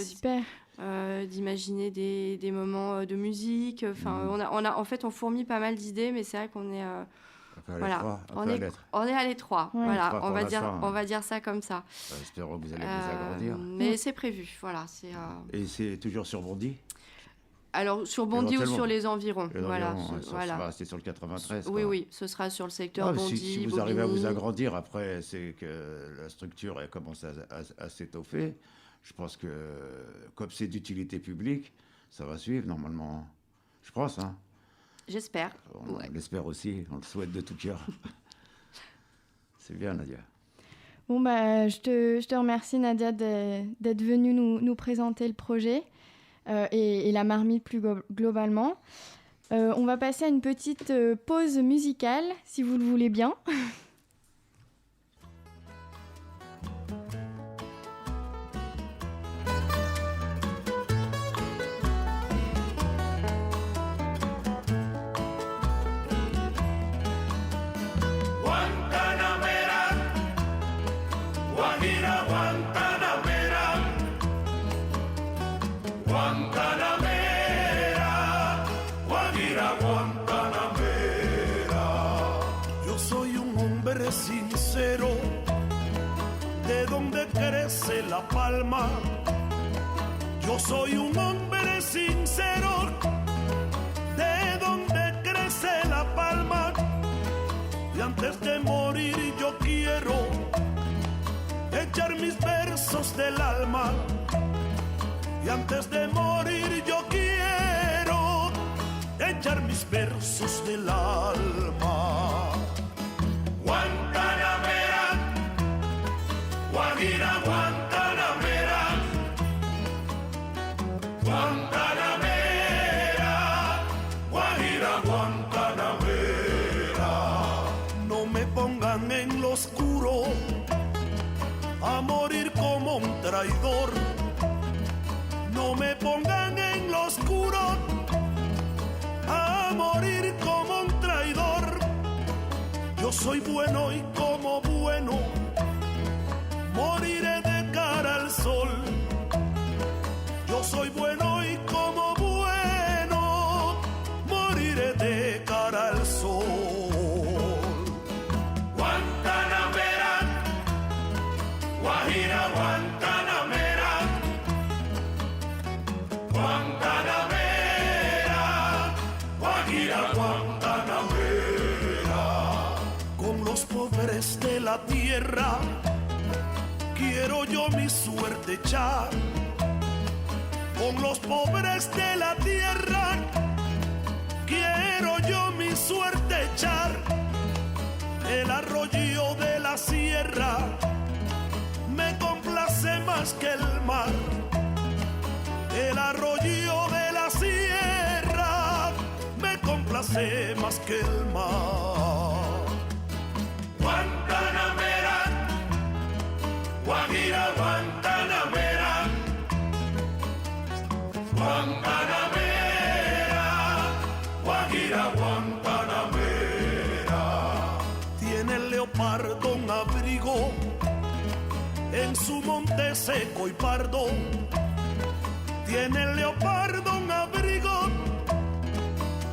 super. D'imaginer des moments de musique. On fourmit pas mal d'idées, mais c'est vrai qu'on est on est à l'étroit. Voilà, on va dire ça comme ça. Espérons que vous allez vous agrandir. Mais c'est prévu, voilà. Et c'est toujours sur Bondy ? Alors, sur Bondy ou Éventuellement. sur les environs. Et Voilà. ça va rester sur le 93. Oui, quoi. oui, ce sera sur le secteur Ah, Bondy, si vous arrivez à vous Bobigny. agrandir, après, c'est que la structure elle commence à s'étoffer. Je pense que, comme c'est d'utilité publique, ça va suivre normalement. Je pense, hein. J'espère. On Ouais. l'espère aussi, on le souhaite de tout cœur. C'est bien, Nadia. Bon, bah, je te remercie, Nadia, d'être venue nous présenter le projet et la marmite plus globalement. On va passer à une petite pause musicale, si vous le voulez bien. Guantanamera, Guajira, Guantanamera, Guantanamera, Guajira, Guantanamera. Yo soy un hombre sincero, de donde crece la palma. Yo soy un hombre sincero, de donde crece la palma. Y antes de morir yo quiero echar mis versos del alma. Y antes de morir yo quiero echar mis versos del alma. Guantanamera, Guajira, Guantanamera, Guantanamera, Guajira, Guantanamera. No me pongan en lo oscuro a morir como un traidor. No me pongan en lo oscuro a morir como un traidor. Yo soy bueno y como bueno moriré de cara al sol. Yo soy bueno y como bueno moriré de cara al sol. Guantanamera, Guajira, Guantanamera, Guantanamera, Guajira, Guantanamera. Con los pobres de la tierra quiero yo mi suerte echar. Con los pobres de la tierra quiero yo mi suerte echar. El arroyo de la sierra me complace más que el mar. El arroyo de la sierra me complace más que el mar. Guantanamera, Guajira, Guantanamera, Guantanamera, Guajira, Guantanamera. Tiene el leopardo un abrigo en su monte seco y pardo. Tiene el leopardo un abrigo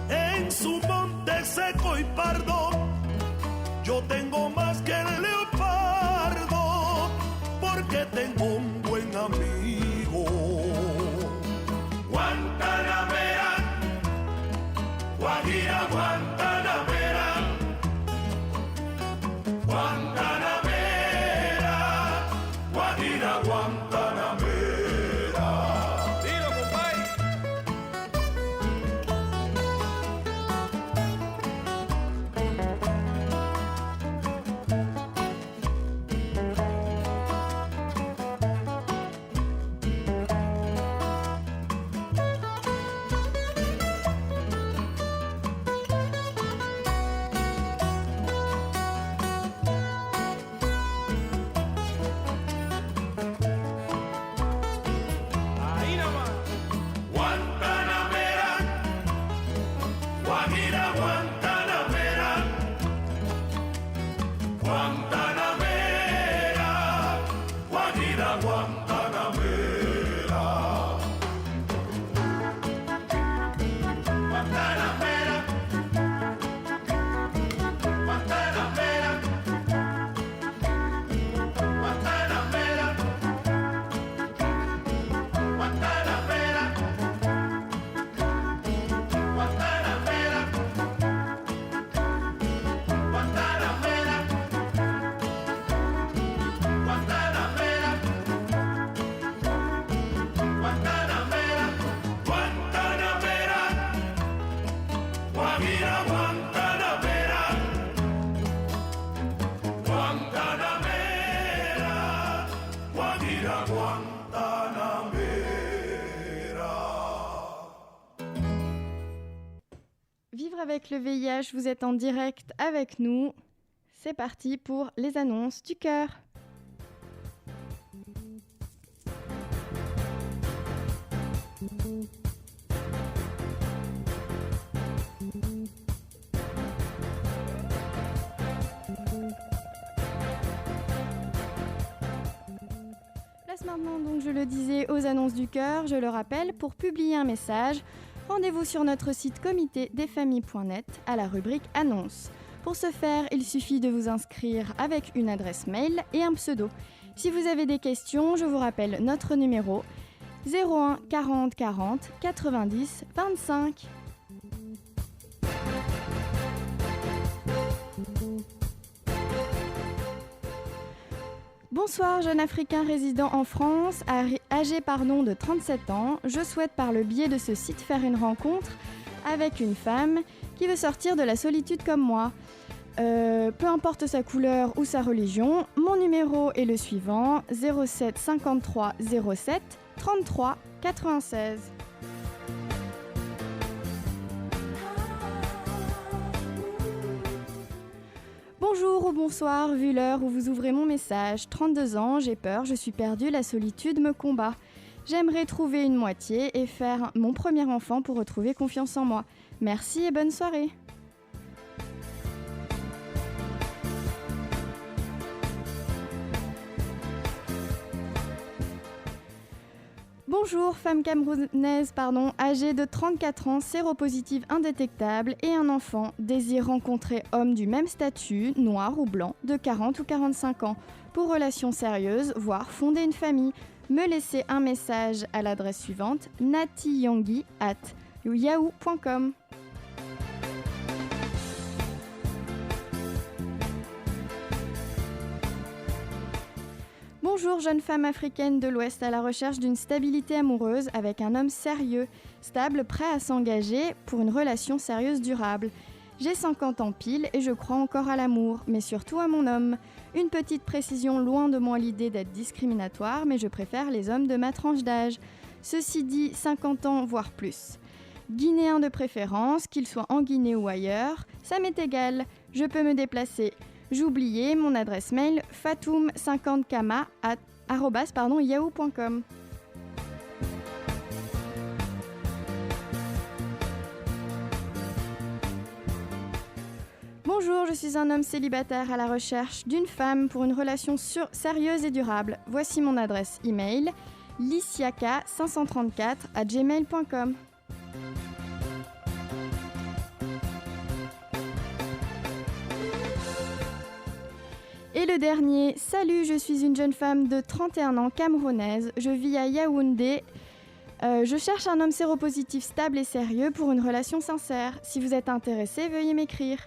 en su monte seco y pardo. Yo tengo más que el leopardo porque tengo un buen amigo. Guantanamera, Guajira, Guantanamera, Guantanamera, Guajira, Guantanamera. Dilo, compadre. vivre avec le VIH, vous êtes en direct avec nous. C'est parti pour les annonces du cœur. Place maintenant, donc je le disais, aux annonces du cœur. Je le rappelle, pour publier un message, rendez-vous sur notre site comitédesfamilles.net à la rubrique annonces. Pour ce faire, il suffit de vous inscrire avec une adresse mail et un pseudo. Si vous avez des questions, je vous rappelle notre numéro 01 40 40 90 25. Bonsoir, jeune Africain résident en France, âgé de 37 ans. Je souhaite par le biais de ce site faire une rencontre avec une femme qui veut sortir de la solitude comme moi. Peu importe sa couleur ou sa religion, mon numéro est le suivant, 07 53 07 33 96. Bonjour ou bonsoir, vu l'heure où vous ouvrez mon message. 32 ans, j'ai peur, je suis perdue, la solitude me combat. J'aimerais trouver une moitié et faire mon premier enfant pour retrouver confiance en moi. Merci et bonne soirée. Bonjour, femme camerounaise, âgée de 34 ans, séropositive indétectable et un enfant, désire rencontrer homme du même statut, noir ou blanc, de 40 ou 45 ans, pour relations sérieuses, voire fonder une famille. Me laisser un message à l'adresse suivante, natiyangui@yahoo.com. Bonjour, jeune femme africaine de l'Ouest à la recherche d'une stabilité amoureuse avec un homme sérieux, stable, prêt à s'engager pour une relation sérieuse durable. J'ai 50 ans pile et je crois encore à l'amour, mais surtout à mon homme. Une petite précision, loin de moi l'idée d'être discriminatoire, mais je préfère les hommes de ma tranche d'âge. Ceci dit, 50 ans, voire plus. Guinéen de préférence, qu'il soit en Guinée ou ailleurs, ça m'est égal, je peux me déplacer. J'oubliais mon adresse mail fatoum50kama@yahoo.com. Bonjour, je suis un homme célibataire à la recherche d'une femme pour une relation sérieuse et durable. Voici mon adresse email lisiaka534@gmail.com. Et le dernier, salut, je suis une jeune femme de 31 ans, camerounaise. Je vis à Yaoundé. Je cherche un homme séropositif stable et sérieux pour une relation sincère. Si vous êtes intéressé, veuillez m'écrire.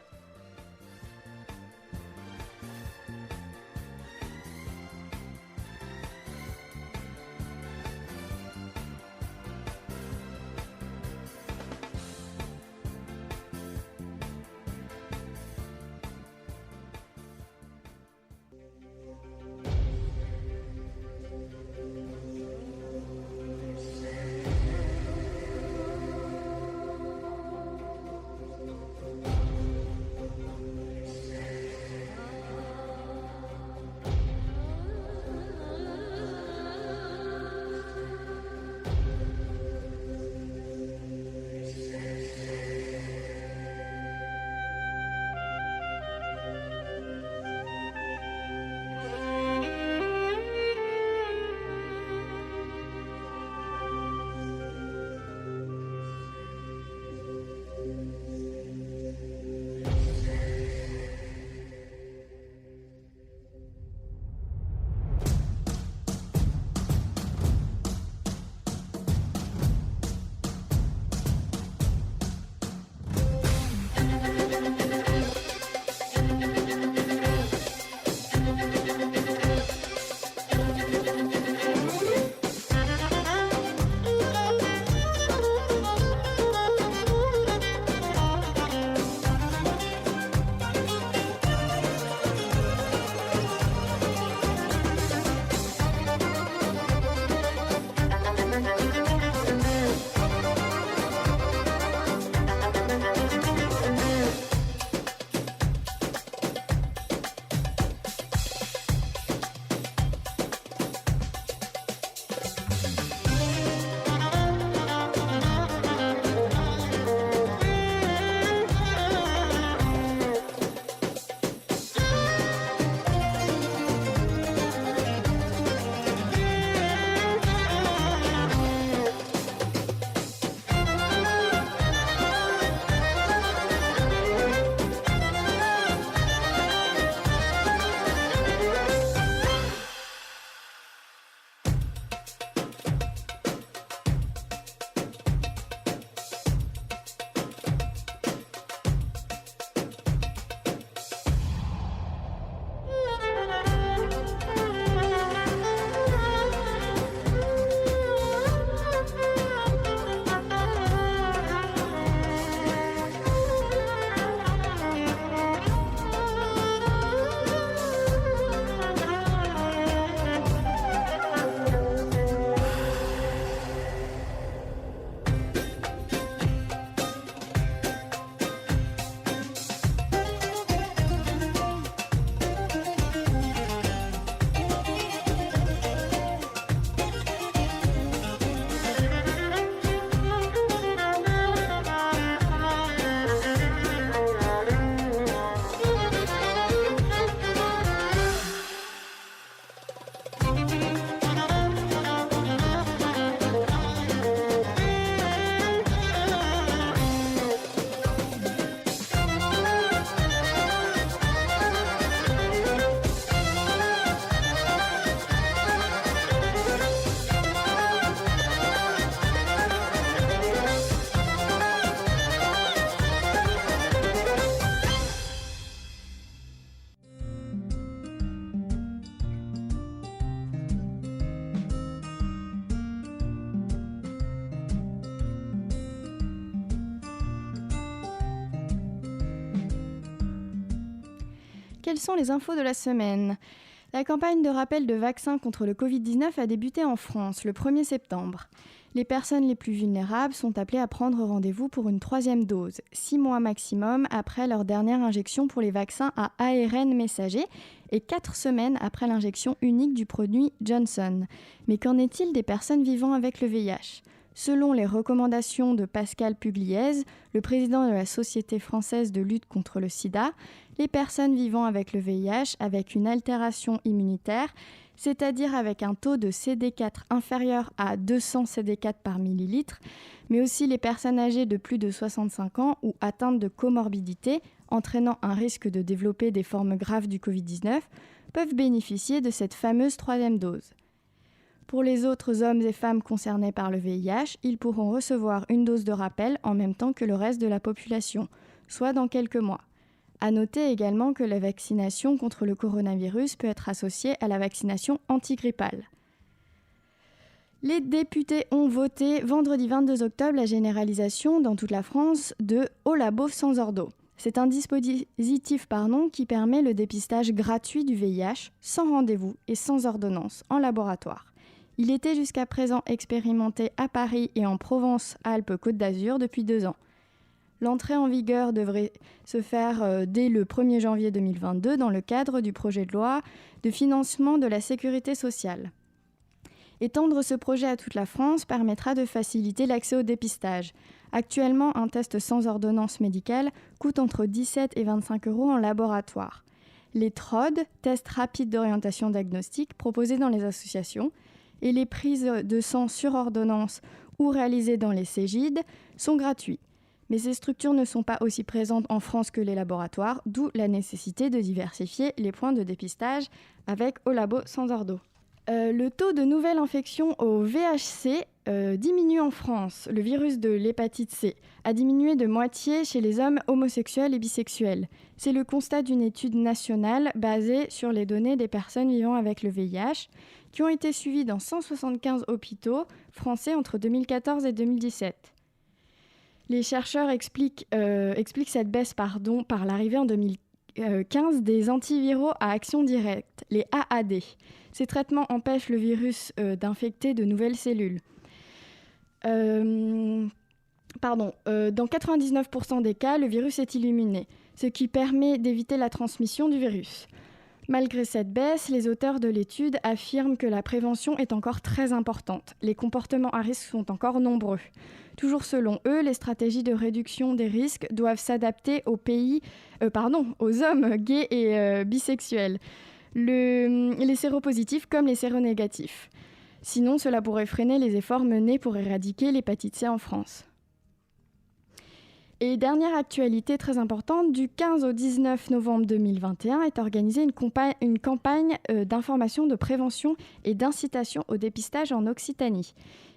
Quelles sont les infos de la semaine ? La campagne de rappel de vaccins contre le Covid-19 a débuté en France le 1er septembre. Les personnes les plus vulnérables sont appelées à prendre rendez-vous pour une 3e dose, 6 mois maximum après leur dernière injection pour les vaccins à ARN messager et 4 semaines après l'injection unique du produit Johnson. Mais qu'en est-il des personnes vivant avec le VIH ? Selon les recommandations de Pascal Pugliese, le président de la Société française de lutte contre le sida, les personnes vivant avec le VIH avec une altération immunitaire, c'est-à-dire avec un taux de CD4 inférieur à 200 CD4 par millilitre, mais aussi les personnes âgées de plus de 65 ans ou atteintes de comorbidité, entraînant un risque de développer des formes graves du Covid-19, peuvent bénéficier de cette fameuse 3e dose. Pour les autres hommes et femmes concernés par le VIH, ils pourront recevoir une dose de rappel en même temps que le reste de la population, soit dans quelques mois. À noter également que la vaccination contre le coronavirus peut être associée à la vaccination antigrippale. Les députés ont voté vendredi 22 octobre la généralisation dans toute la France de Au Labo sans ordo. C'est un dispositif qui permet le dépistage gratuit du VIH sans rendez-vous et sans ordonnance en laboratoire. Il était jusqu'à présent expérimenté à Paris et en Provence-Alpes-Côte d'Azur depuis 2 ans. L'entrée en vigueur devrait se faire dès le 1er janvier 2022 dans le cadre du projet de loi de financement de la sécurité sociale. Étendre ce projet à toute la France permettra de faciliter l'accès au dépistage. Actuellement, un test sans ordonnance médicale coûte entre 17 et 25 € en laboratoire. Les TROD, tests rapides d'orientation diagnostique, proposés dans les associations, et les prises de sang sur ordonnance ou réalisées dans les Cégid sont gratuits. Mais ces structures ne sont pas aussi présentes en France que les laboratoires, d'où la nécessité de diversifier les points de dépistage avec Au Labo sans ordo. Le taux de nouvelles infections au VHC diminue en France. Le virus de l'hépatite C a diminué de moitié chez les hommes homosexuels et bisexuels. C'est le constat d'une étude nationale basée sur les données des personnes vivant avec le VIH qui ont été suivies dans 175 hôpitaux français entre 2014 et 2017. Les chercheurs expliquent cette baisse par l'arrivée en 2015 des antiviraux à action directe, les AAD. Ces traitements empêchent le virus d'infecter de nouvelles cellules. Dans 99% des cas, le virus est éliminé, ce qui permet d'éviter la transmission du virus. Malgré cette baisse, les auteurs de l'étude affirment que la prévention est encore très importante. Les comportements à risque sont encore nombreux. Toujours selon eux, les stratégies de réduction des risques doivent s'adapter aux hommes gays et bisexuels, les séropositifs comme les séronégatifs. Sinon, cela pourrait freiner les efforts menés pour éradiquer l'hépatite C en France. Et dernière actualité très importante, du 15 au 19 novembre 2021 est organisée une campagne d'information, de prévention et d'incitation au dépistage en Occitanie.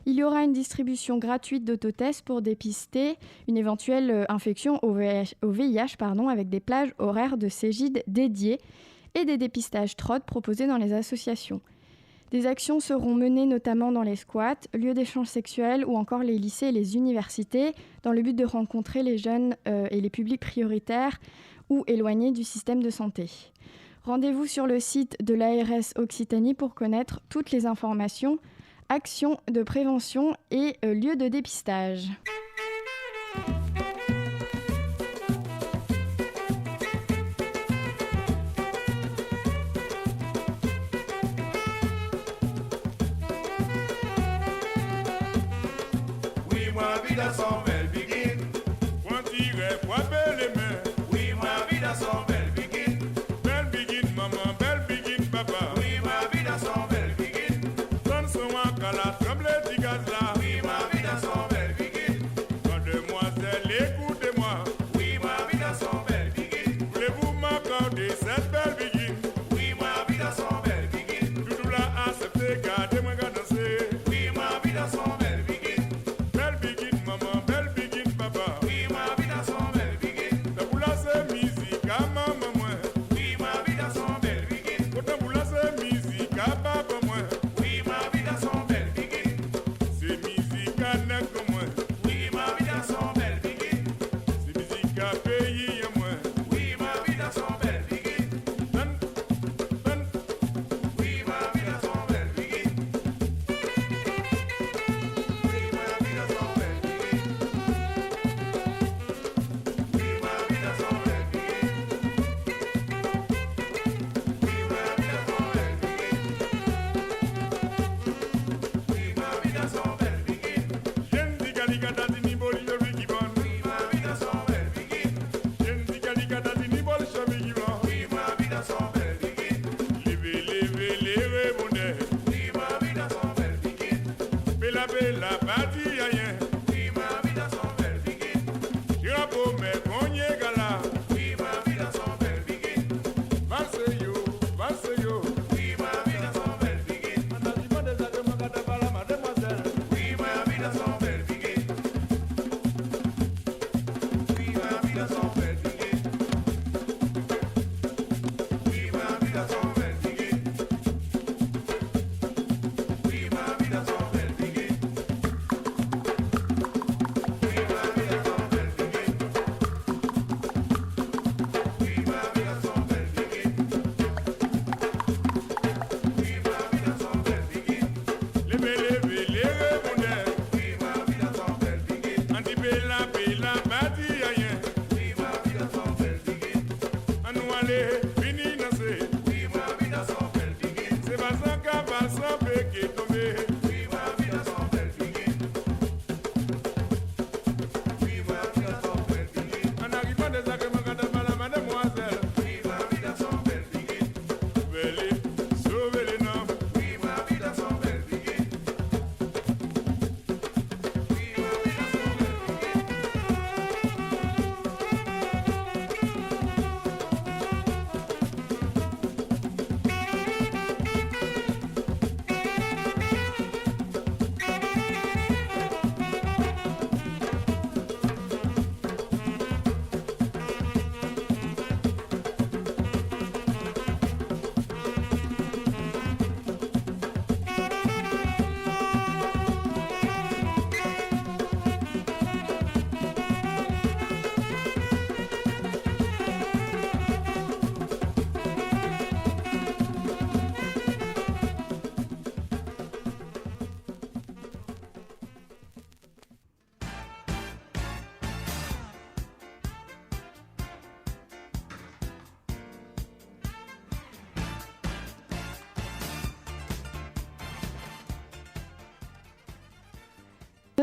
Il y aura une distribution gratuite d'autotests pour dépister une éventuelle infection au VIH avec des plages horaires de Cégid dédiées et des dépistages TROD proposés dans les associations. Des actions seront menées notamment dans les squats, lieux d'échange sexuels ou encore les lycées et les universités dans le but de rencontrer les jeunes et les publics prioritaires ou éloignés du système de santé. Rendez-vous sur le site de l'ARS Occitanie pour connaître toutes les informations, actions de prévention et lieux de dépistage. Son belle begin. Quand il est frapper les mains. Oui, ma vie dans son belle begin. Belle begin, maman, belle begin, papa. Oui, ma vie dans son belle begin. Donne son à la tremble du gaz là. Oui, ma vie dans son belle begin. Mademoiselle, écoutez-moi. Oui, ma vie dans son belle begin. Voulez-vous m'accorder cette belle begin? Oui, ma vie dans son belle begin. Tout l'a accepté, gardez-moi danser. Oui, ma vie dans son belle begin. Belle begin, maman, belle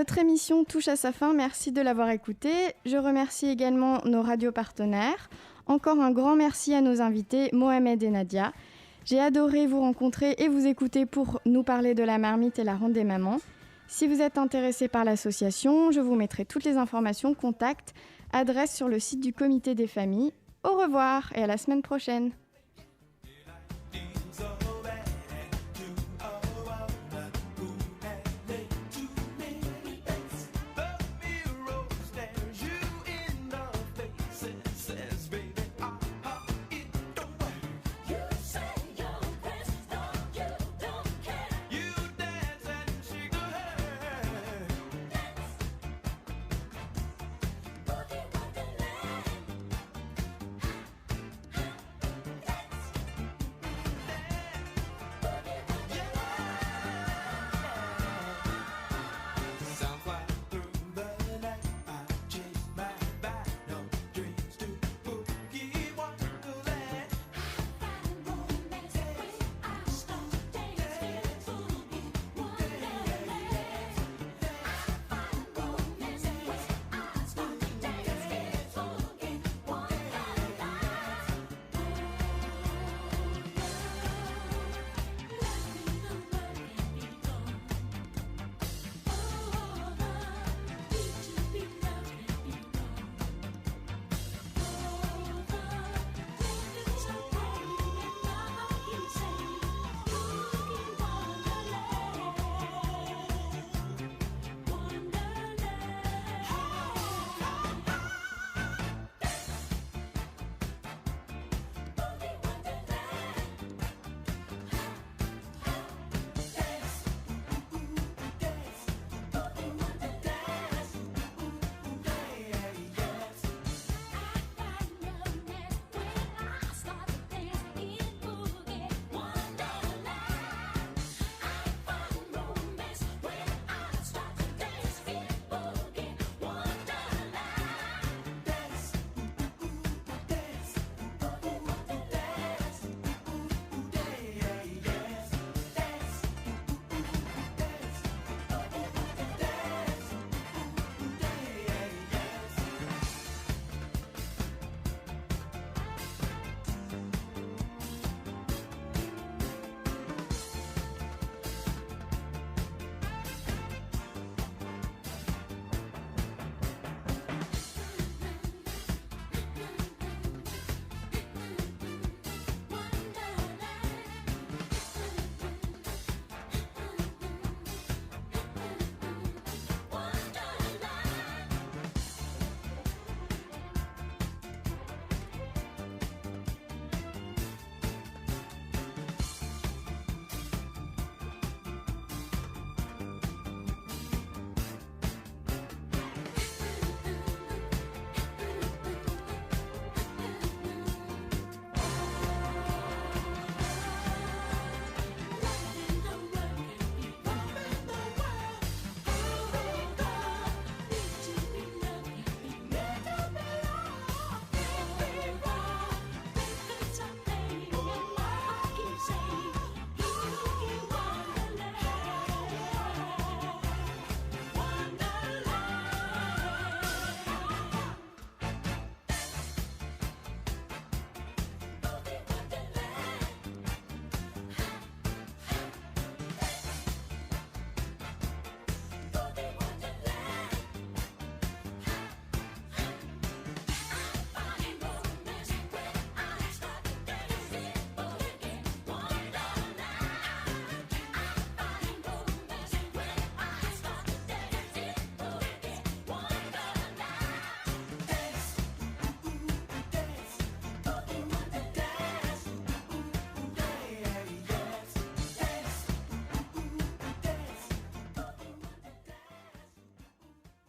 Notre émission touche à sa fin, merci de l'avoir écoutée. Je remercie également nos radios partenaires. Encore un grand merci à nos invités, Mohamed et Nadia. J'ai adoré vous rencontrer et vous écouter pour nous parler de la marmite et la ronde des mamans. Si vous êtes intéressé par l'association, je vous mettrai toutes les informations, contacts, adresses sur le site du comité des familles. Au revoir et à la semaine prochaine.